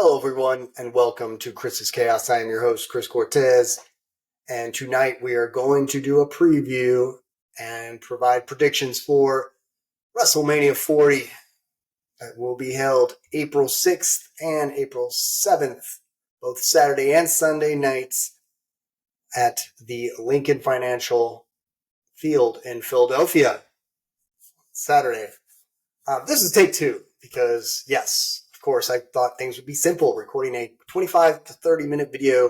Hello, everyone, and welcome to Chris's Chaos. I am your host, Chris Cortez, and tonight we are going to do a preview and provide predictions for WrestleMania 40 that will be held April 6th and April 7th, both Saturday and Sunday nights at the Lincoln Financial Field in Philadelphia. Saturday. This is take two because, yes, of course, I thought things would be simple, recording a 25 to 30-minute video,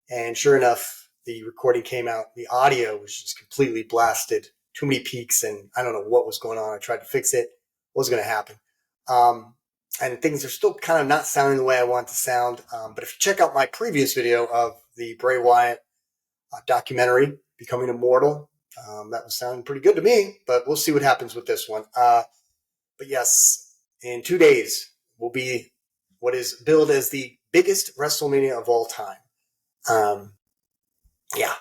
and sure enough, the recording came out. The audio was just completely blasted, too many peaks, and I don't know what was going on. I tried to fix it. What was going to happen? And things are still kind of not sounding the way I want to sound, but if you check out my previous video of the Bray Wyatt documentary, Becoming Immortal, that was sounding pretty good to me, but we'll see what happens with this one. But yes, in 2 days will be what is billed as the biggest WrestleMania of all time. Yeah,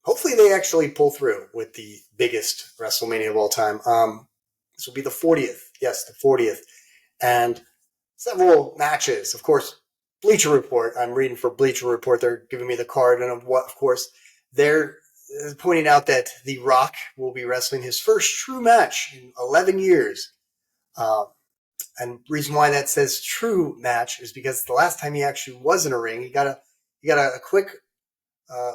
hopefully they actually pull through with the biggest WrestleMania of all time. This will be the 40th. Yes, the 40th. And several matches. Of course, Bleacher Report. I'm reading for Bleacher Report. They're giving me the card. And of course, they're pointing out that The Rock will be wrestling his first true match in 11 years. And reason why that says true match is because the last time he actually was in a ring, he got a quick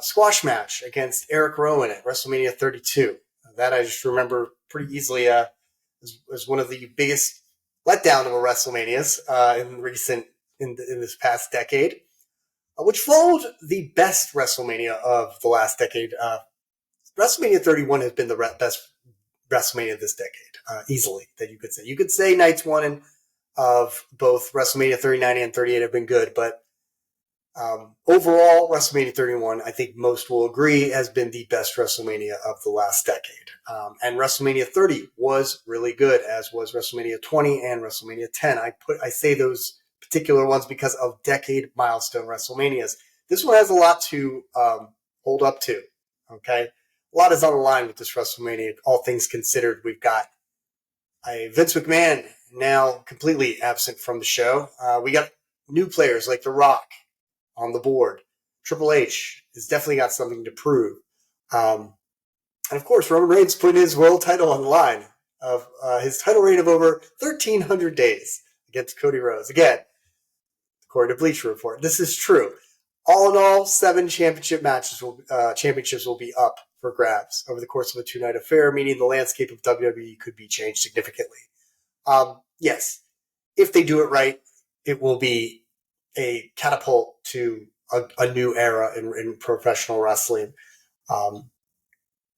squash match against Eric Rowan at WrestleMania 32. That I just remember pretty easily as one of the biggest letdown of a WrestleManias in this past decade, which followed the best WrestleMania of the last decade. WrestleMania 31 has been the best WrestleMania this decade, easily, that you could say. You could say nights one of both WrestleMania 39 and 38 have been good, but overall, WrestleMania 31, I think most will agree, has been the best WrestleMania of the last decade. And WrestleMania 30 was really good, as was WrestleMania 20 and WrestleMania 10. I say those particular ones because of decade milestone WrestleManias. This one has a lot to hold up to, okay? A lot is on the line with this WrestleMania, all things considered. We've got a Vince McMahon now completely absent from the show. We got new players like The Rock on the board. Triple H has definitely got something to prove. And of course, Roman Reigns putting his world title on the line of his title reign of over 1,300 days against Cody Rhodes. Again, according to Bleacher Report, this is true. All in all, 7 championships will be up for grabs over the course of a 2-night affair, meaning the landscape of WWE could be changed significantly. Yes, if they do it right, it will be a catapult to a new era in professional wrestling.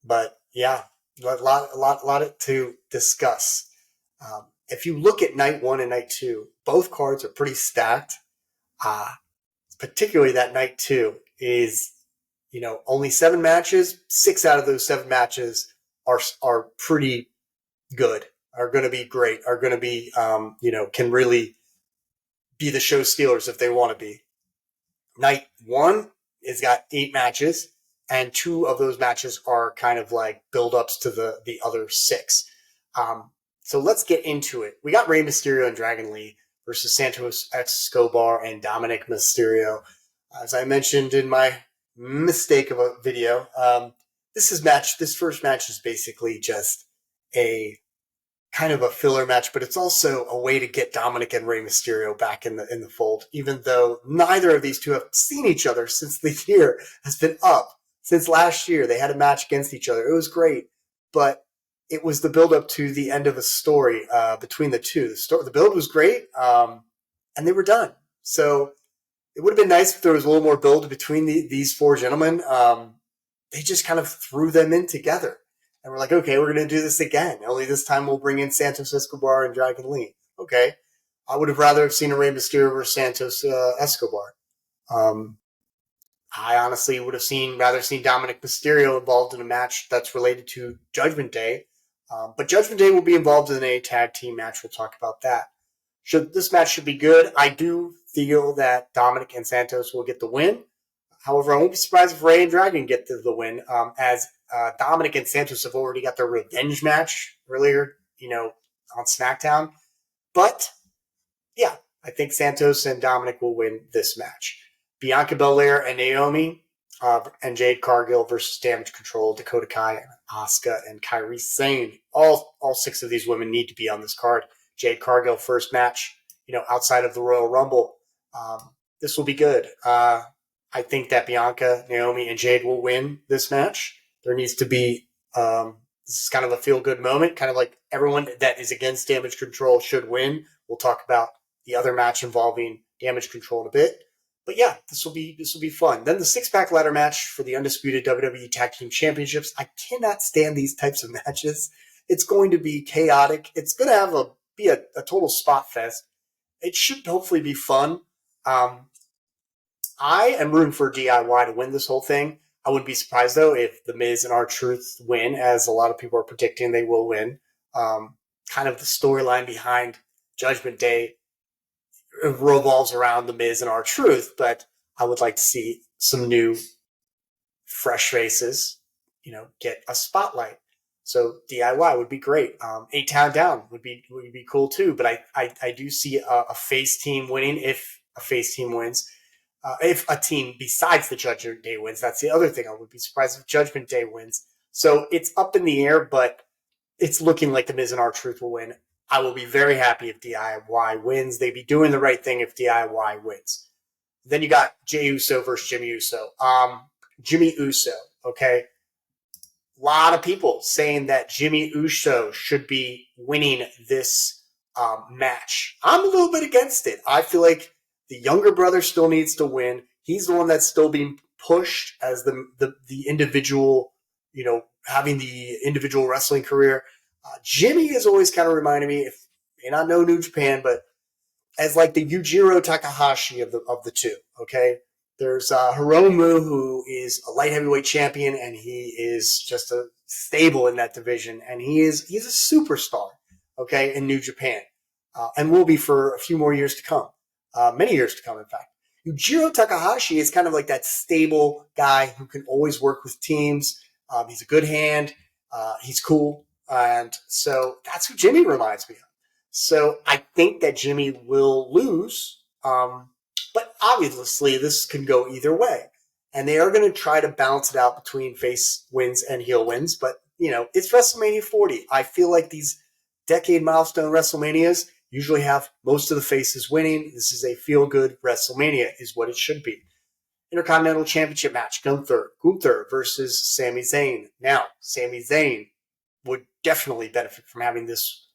But yeah, a lot to discuss. If you look at night 1 and night 2, both cards are pretty stacked. Particularly that night 2 is, only 7 matches. 6 out of those 7 matches are pretty good, are going to be great, are going to be, can really be the show stealers if they want to be. Night 1 has got 8 matches, and 2 of those matches are kind of like build-ups to the other 6. So let's get into it. We got Rey Mysterio and Dragon Lee versus Santos, Escobar, and Dominik Mysterio. As I mentioned in my mistake of a video, this first match is basically just a kind of a filler match, but it's also a way to get Dominik and Rey Mysterio back in the fold, even though neither of these two have seen each other since the year has been up. Since last year, they had a match against each other. It was great, but it was the build-up to the end of a story between the two. The build was great, and they were done. So it would have been nice if there was a little more build between these 4 gentlemen. They just kind of threw them in together. And we're like, okay, we're going to do this again. Only this time we'll bring in Santos Escobar and Dragon Lee. Okay. I would have rather have seen a Rey Mysterio versus Santos Escobar. I honestly would have rather seen Dominik Mysterio involved in a match that's related to Judgment Day. But Judgment Day will be involved in a tag team match. We'll talk about that. This match should be good. I do feel that Dominik and Santos will get the win. However, I won't be surprised if Rey and Dragon get the win, as Dominik and Santos have already got their revenge match earlier, on SmackDown. But, yeah, I think Santos and Dominik will win this match. Bianca Belair and Naomi and Jade Cargill versus Damage Control, Dakota Kai, and Asuka, and Kairi Sane. All 6 of these women need to be on this card. Jade Cargill first match, outside of the Royal Rumble. This will be good. I think that Bianca, Naomi, and Jade will win this match. There needs to be this is kind of a feel-good moment, kind of like everyone that is against Damage Control should win. We'll talk about the other match involving Damage Control in a bit. But yeah, this will be fun. Then the 6-pack ladder match for the Undisputed WWE Tag Team Championships. I cannot stand these types of matches. It's going to be chaotic. It's going to be a total spot fest. It should hopefully be fun. I am rooting for DIY to win this whole thing. I wouldn't be surprised, though, if The Miz and R-Truth win, as a lot of people are predicting they will win. Kind of the storyline behind Judgment Day revolves around The Miz and R-Truth, but I would like to see some new, fresh faces, get a spotlight. So DIY would be great. 8-Town Down would be cool too, but I do see a face team winning if a face team wins. If a team besides the Judgment Day wins, that's the other thing. I would be surprised if Judgment Day wins. So it's up in the air, but it's looking like The Miz and R-Truth will win. I will be very happy if DIY wins. They'd be doing the right thing if DIY wins. Then you got Jey Uso versus Jimmy Uso. Jimmy Uso, okay? A lot of people saying that Jimmy Uso should be winning this match. I'm a little bit against it. I feel like the younger brother still needs to win. He's the one that's still being pushed as the individual, having the individual wrestling career. Jimmy has always kind of reminded me, if may not know New Japan, but as like the Yujiro Takahashi of the two. Okay, there's Hiromu, who is a light heavyweight champion, and he is just a stable in that division, and he's a superstar. Okay, in New Japan, and will be for a few more years to come. Many years to come, in fact. Yujiro Takahashi is kind of like that stable guy who can always work with teams. He's a good hand. He's cool. And so that's who Jimmy reminds me of. So I think that Jimmy will lose. But obviously, this can go either way. And they are going to try to balance it out between face wins and heel wins. But, it's WrestleMania 40. I feel like these decade milestone WrestleManias usually have most of the faces winning. This is a feel-good WrestleMania, is what it should be. Intercontinental Championship match, Gunther versus Sami Zayn. Now, Sami Zayn would definitely benefit from having this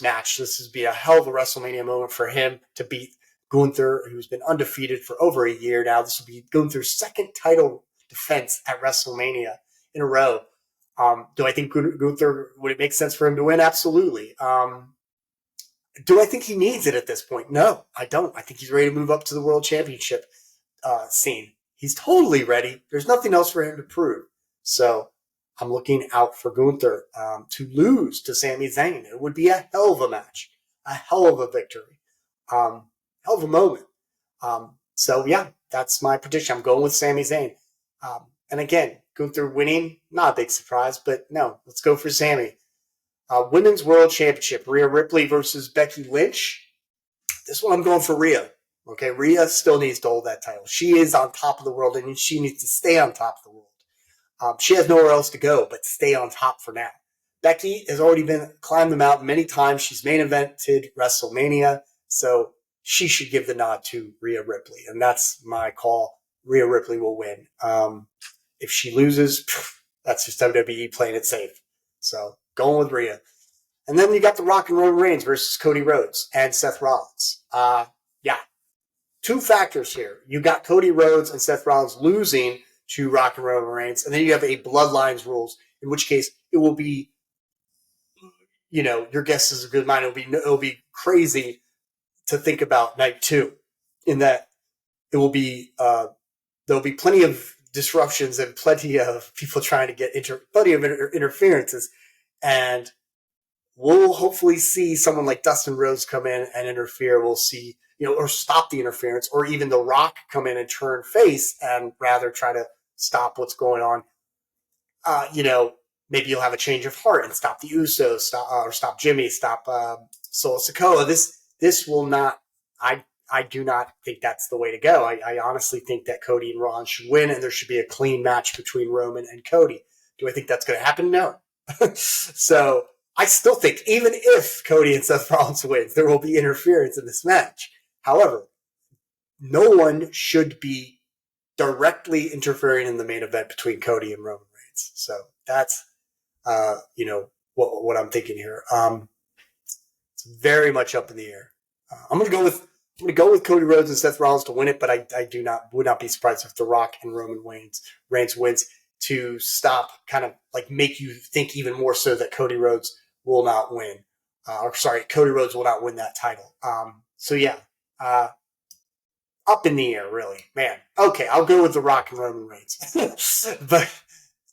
match. This would be a hell of a WrestleMania moment for him to beat Gunther, who's been undefeated for over a year now. This will be Gunther's second title defense at WrestleMania in a row. Do I think Gunther, would it make sense for him to win? Absolutely. Do I think he needs it at this point? No, I don't. I think he's ready to move up to the World Championship scene. He's totally ready. There's nothing else for him to prove. So I'm looking out for Gunther to lose to Sami Zayn. It would be a hell of a match, a hell of a victory, hell of a moment. So yeah, that's my prediction. I'm going with Sami Zayn. And again, Gunther winning, not a big surprise, but no, let's go for Sami. Women's World Championship, Rhea Ripley versus Becky Lynch. This one I'm going for Rhea. Okay, Rhea still needs to hold that title. She is on top of the world, and she needs to stay on top of the world. She has nowhere else to go but stay on top for now. Becky has already climbed the mountain many times. She's main evented WrestleMania, so she should give the nod to Rhea Ripley, and that's my call. Rhea Ripley will win. If she loses, that's just WWE playing it safe. So going with Rhea. And then you got The Rock and Roman Reigns versus Cody Rhodes and Seth Rollins. Yeah. Two factors here. You got Cody Rhodes and Seth Rollins losing to Rock and Roman Reigns, and then you have a Bloodlines rules, in which case it will be, your guess is a good mine. It'll be crazy to think about night two, in that it will be, there'll be plenty of disruptions and plenty of people trying to get plenty of interferences, and we'll hopefully see someone like Dustin Rhodes come in and interfere. We'll see, or stop the interference, or even The Rock come in and turn face and rather try to stop what's going on. Maybe you'll have a change of heart and stop the Usos, stop Jimmy, stop Solo Sikoa. This will not I do not think that's the way to go. I honestly think that Cody and Rollins should win, and there should be a clean match between Roman and Cody. Do I think that's going to happen? No. So I still think even if Cody and Seth Rollins wins, there will be interference in this match. However, no one should be directly interfering in the main event between Cody and Roman Reigns. So that's, what I'm thinking here. It's very much up in the air. I'm going to go with Cody Rhodes and Seth Rollins to win it, but I would not be surprised if The Rock and Roman Reigns wins to stop, kind of like make you think even more so that Cody Rhodes will not win. Cody Rhodes will not win that title. Up in the air, really, man. Okay, I'll go with The Rock and Roman Reigns, but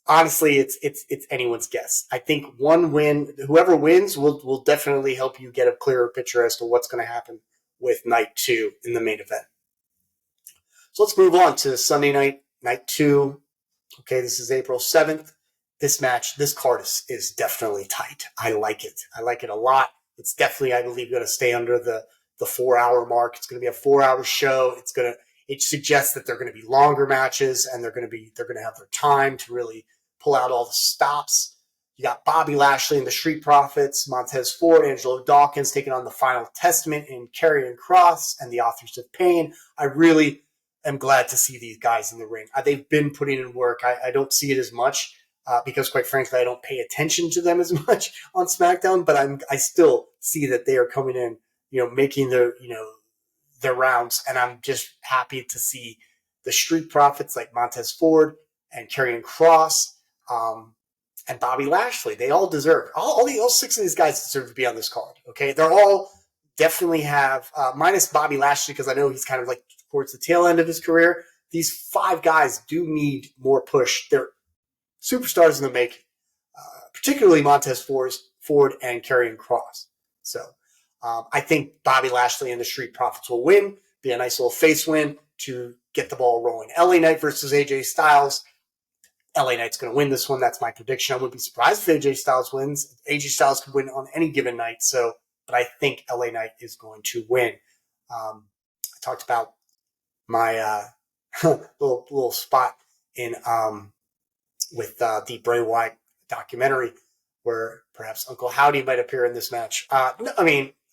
honestly, it's anyone's guess. I think one win, whoever wins, will definitely help you get a clearer picture as to what's going to happen with night 2 in the main event. So let's move on to Sunday night 2. Okay, this is April 7th. This card is definitely tight. I like it. I like it a lot. It's definitely, I believe, going to stay under the 4-hour mark. It's going to be a 4-hour show. It suggests that they're going to be longer matches, and they're going to have their time to really pull out all the stops. You got Bobby Lashley and the Street Profits, Montez Ford, Angelo Dawkins taking on the Final Testament in Karrion Kross and the Authors of Pain. I really am glad to see these guys in the ring. They've been putting in work. I don't see it as much because, quite frankly, I don't pay attention to them as much on SmackDown, but I still see that they are coming in, making their rounds, and I'm just happy to see the Street Profits like Montez Ford and Karrion Kross, and Bobby Lashley. They all deserve all 6 of these guys deserve to be on this card. Okay, they're all definitely have minus Bobby Lashley because I know he's kind of like towards the tail end of his career. These 5 guys do need more push. They're superstars in the making, particularly Montez Ford and Karrion Kross. So I think Bobby Lashley and the Street Profits will win. Be a nice little face win to get the ball rolling. LA Knight versus AJ Styles. LA Knight's going to win this one. That's my prediction. I wouldn't be surprised if AJ Styles wins. AJ Styles could win on any given night. But I think LA Knight is going to win. I talked about my little spot in with the Bray Wyatt documentary where perhaps Uncle Howdy might appear in this match.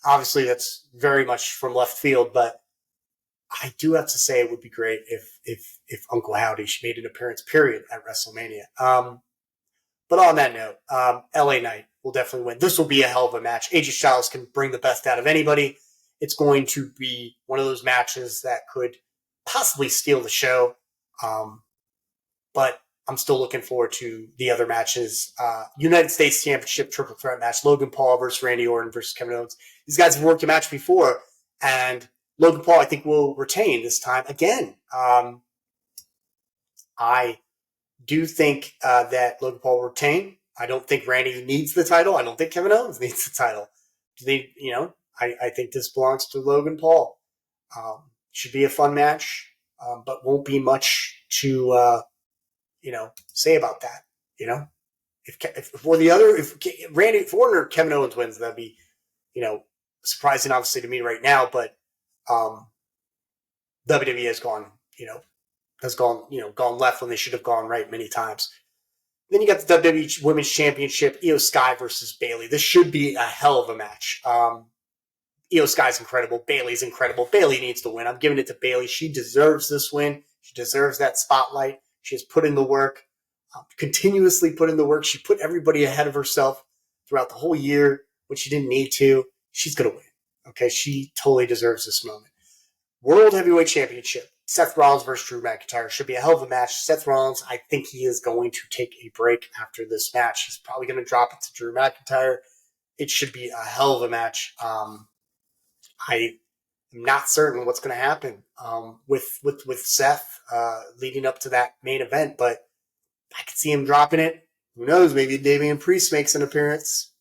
Obviously that's very much from left field, but I do have to say it would be great if Uncle Howdy made an appearance, period, at WrestleMania. But on that note, LA Knight will definitely win. This will be a hell of a match. AJ Styles can bring the best out of anybody. It's going to be one of those matches that could possibly steal the show. But I'm still looking forward to the other matches. United States Championship triple threat match. Logan Paul versus Randy Orton versus Kevin Owens. These guys have worked a match before, and Logan Paul, I think, will retain this time again. I do think that Logan Paul will retain. I don't think Randy needs the title. I don't think Kevin Owens needs the title. I think this belongs to Logan Paul. Should be a fun match, but won't be much to say about that. If Randy Orton or Kevin Owens wins, that'd be surprising, obviously, to me right now. But WWE has gone left when they should have gone right many times. Then you got the WWE Women's Championship, Io Sky versus Bayley. This should be a hell of a match. Io Sky's incredible. Bayley's incredible. Bayley needs to win. I'm giving it to Bayley. She deserves this win. She deserves that spotlight. She has put in the work, continuously put in the work. She put everybody ahead of herself throughout the whole year when she didn't need to. She's going to win. Okay, she totally deserves this moment. World Heavyweight Championship. Seth Rollins versus Drew McIntyre. Should be a hell of a match. Seth Rollins, I think he is going to take a break after this match. He's probably going to drop it to Drew McIntyre. It should be a hell of a match. I am not certain what's going to happen with Seth leading up to that main event, but I could see him dropping it. Who knows? Maybe Damian Priest makes an appearance.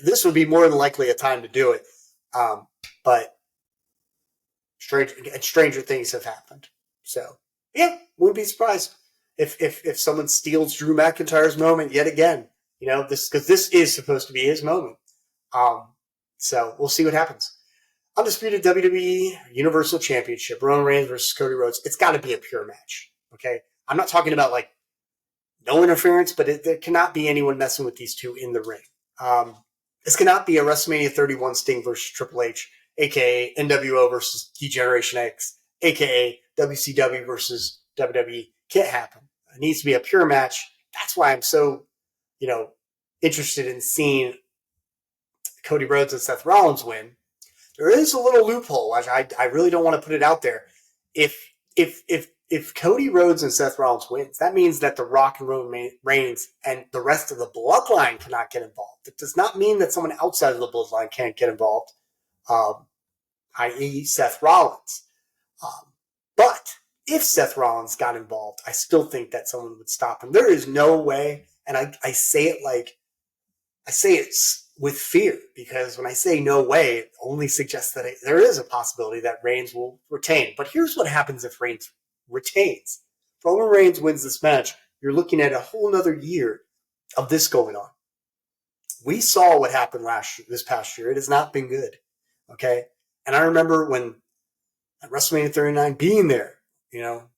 This would be more than likely a time to do it. But stranger things have happened. So, yeah, wouldn't be surprised if someone steals Drew McIntyre's moment yet again. Because this is supposed to be his moment. So we'll see what happens. Undisputed WWE Universal Championship, Roman Reigns versus Cody Rhodes. It's got to be a pure match. Okay. I'm not talking about like no interference, but there cannot be anyone messing with these two in the ring. This cannot be a WrestleMania 31 Sting versus Triple H, aka NWO versus Degeneration X, aka WCW versus WWE. Can't happen. It needs to be a pure match. That's why I'm so, interested in seeing Cody Rhodes and Seth Rollins win. There is a little loophole. I really don't want to put it out there. If Cody Rhodes and Seth Rollins wins, that means that The Rock and Roman Reigns and the rest of the bloodline cannot get involved. It does not mean that someone outside of the bloodline can't get involved, i.e. Seth Rollins. But if Seth Rollins got involved, I still think that someone would stop him. There is no way, and I say it with fear, because when I say no way, it only suggests that there is a possibility that Reigns will retain. But here's what happens if Reigns retains. If Roman Reigns wins this match, you're looking at a whole nother year of this going on. We saw what happened this past year. It has not been good. Okay? And I remember when at WrestleMania 39 being there,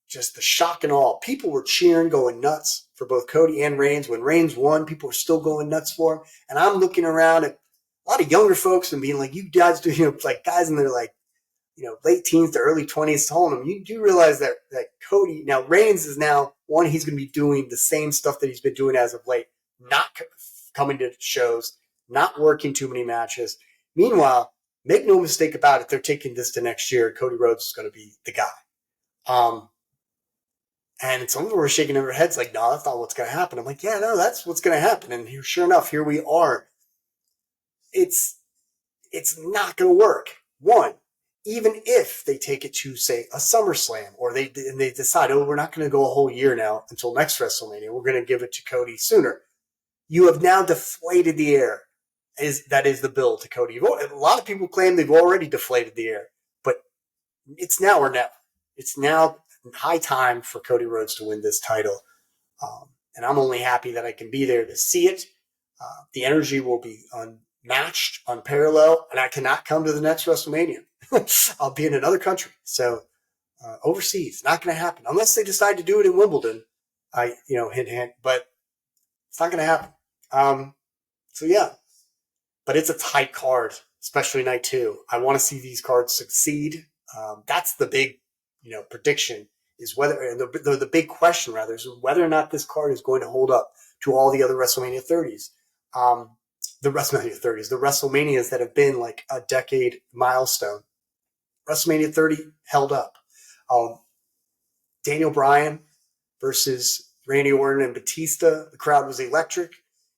just the shock and awe. People were cheering, going nuts for both Cody and Reigns. When Reigns won, people were still going nuts for him. And I'm looking around at a lot of younger folks and being like, you guys do, like guys in their late teens to early 20s telling them, you do realize that Cody, now Reigns is now, he's going to be doing the same stuff that he's been doing as of late, not coming to shows, not working too many matches. Meanwhile, make no mistake about it, they're taking this to next year. Cody Rhodes is going to be the guy. And some of them were shaking their heads like, no, that's not what's going to happen. I'm like, yeah, no, that's what's going to happen. And sure enough, here we are. It's not going to work. One, even if they take it to, say, a SummerSlam, or they decide, we're not going to go a whole year now until next WrestleMania. We're going to give it to Cody sooner. You have now deflated the air. That is the build to Cody. A lot of people claim they've already deflated the air, but it's now or never. It's now high time for Cody Rhodes to win this title. And I'm only happy that I can be there to see it. The energy will be unmatched, unparalleled, and I cannot come to the next WrestleMania. I'll be in another country. So overseas, not going to happen. Unless they decide to do it in Wimbledon. Hint, hint. But it's not going to happen. So yeah. But it's a tight card, especially night 2. I want to see these cards succeed. That's the big prediction, is whether, and the big question rather, is whether or not this card is going to hold up to all the other WrestleMania 30s. The WrestleManias that have been like a decade milestone. WrestleMania 30 held up. Daniel Bryan versus Randy Orton and Batista. The crowd was electric.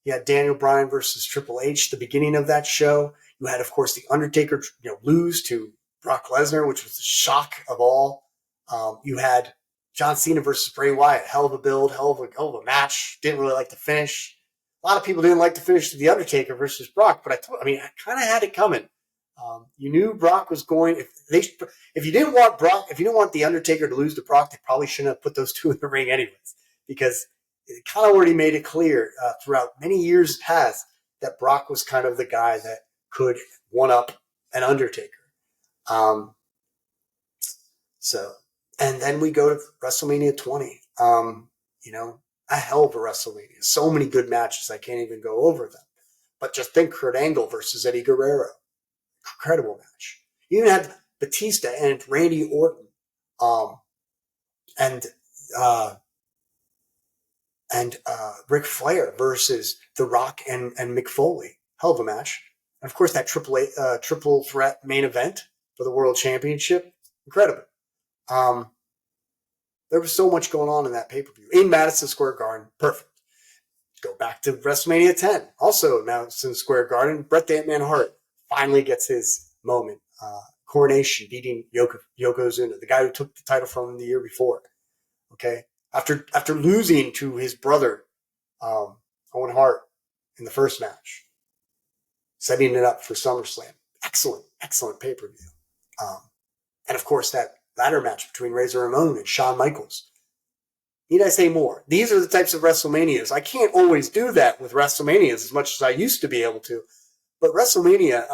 You had Daniel Bryan versus Triple H, the beginning of that show. You had, of course, The Undertaker, lose to Brock Lesnar, which was the shock of all. You had John Cena versus Bray Wyatt. Hell of a build, hell of a match. Didn't really like the finish. A lot of people didn't like the finish to The Undertaker versus Brock, but I kind of had it coming. You knew Brock was going. If you didn't want The Undertaker to lose to Brock, they probably shouldn't have put those two in the ring anyways, because it kind of already made it clear throughout many years past that Brock was kind of the guy that could one-up an Undertaker. And then we go to WrestleMania 20. A hell of a WrestleMania. So many good matches, I can't even go over them. But just think Kurt Angle versus Eddie Guerrero. Incredible match. You even had Batista and Randy Orton. And Ric Flair versus The Rock and Mick Foley. Hell of a match. And of course, that triple threat main event for the World Championship. Incredible. There was so much going on in that pay-per-view. In Madison Square Garden. Perfect. Go back to WrestleMania 10. Also Madison Square Garden. Bret the Hitman Hart finally gets his moment. Coronation, beating Yokozuna, the guy who took the title from him the year before. Okay? After losing to his brother, Owen Hart, in the first match. Setting it up for SummerSlam. Excellent pay-per-view. And of course, that ladder match between Razor Ramon and Shawn Michaels. Need I say more? These are the types of WrestleManias. I can't always do that with WrestleManias as much as I used to be able to. But WrestleMania,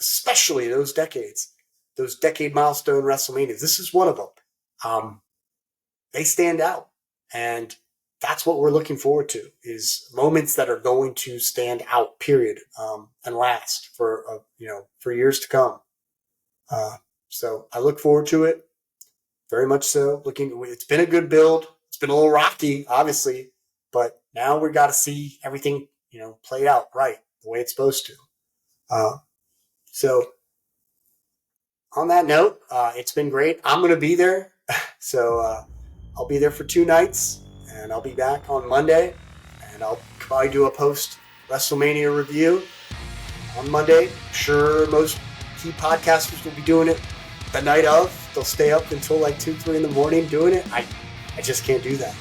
especially those decade milestone WrestleManias. This is one of them. They stand out, and that's what we're looking forward to, is moments that are going to stand out, period, and last for years to come. So I look forward to it very much. So it's been a good build. It's been a little rocky, obviously, but now we got to see everything, play out right the way it's supposed to. So on that note, it's been great. I'm going to be there. So I'll be there for 2 nights, and I'll be back on Monday, and I'll probably do a post WrestleMania review on Monday. I'm sure most key podcasters will be doing it the night of. They'll stay up until like 2, 3 in the morning doing it. I just can't do that.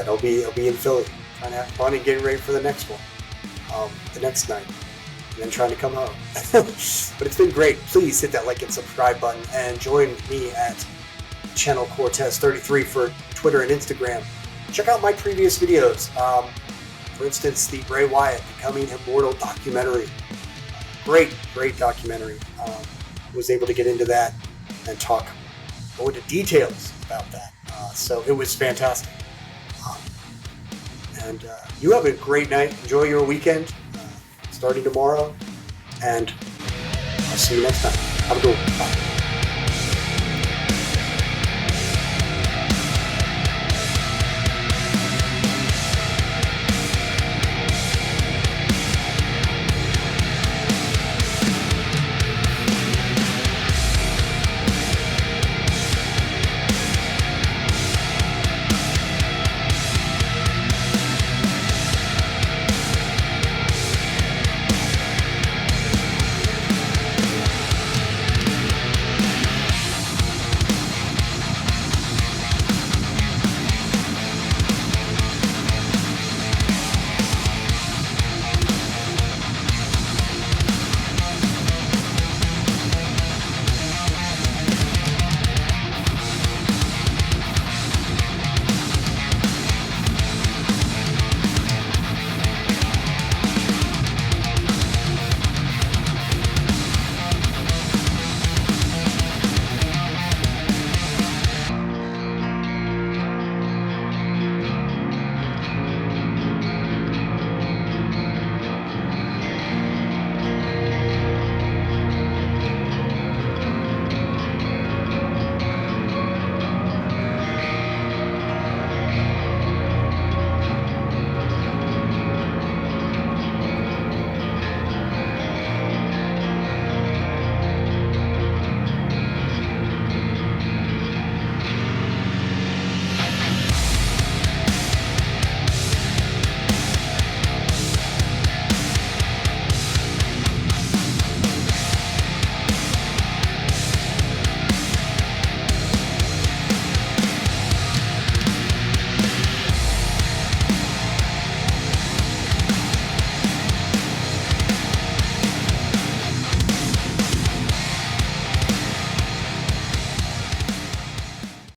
I'll be in Philly trying to have fun and getting ready for the next one, the next night, and then trying to come home. But it's been great. Please hit that like and subscribe button, and join me at Channel Cortez 33 for Twitter and Instagram. Check out my previous videos. For instance, the Bray Wyatt Becoming Immortal documentary. Great documentary. Was able to get into that and go into details about that. So it was fantastic. And you have a great night. Enjoy your weekend, starting tomorrow. And I'll see you next time. Have a good one. Bye.